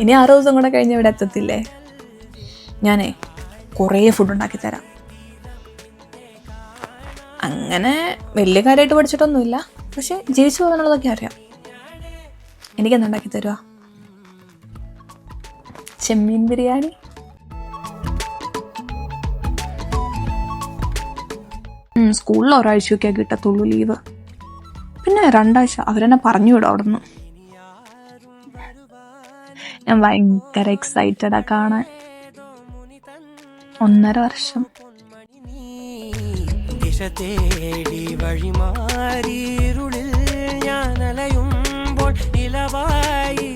ഇനി 6 ദിവസം കൂടെ കഴിഞ്ഞ് ഇവിടെ എത്തത്തില്ലേ? ഞാനേ കുറേ ഫുഡ് ഉണ്ടാക്കി തരാം. അങ്ങനെ വലിയ കാര്യമായിട്ട് പഠിച്ചിട്ടൊന്നുമില്ല, പക്ഷെ ജീവിച്ചു പോകാനുള്ളതൊക്കെ അറിയാം. എനിക്കെന്താ ഉണ്ടാക്കി തരുക? ചെമ്മീൻ ബിരിയാണി. സ്കൂളിൽ ഒരാഴ്ചയൊക്കെ കിട്ടത്തുള്ളൂ ലീവ്, പിന്നെ 2 ആഴ്ച അവരെന്നെ പറഞ്ഞു വിടും അവിടുന്ന്. ഞാൻ ഭയങ്കര എക്സൈറ്റഡാ കാണാൻ. 1.5 വർഷം. ദിശ തേടി വഴിമാറിയിരുളിൽ ഞാൻ അലയുമ്പോൾ നിലവായി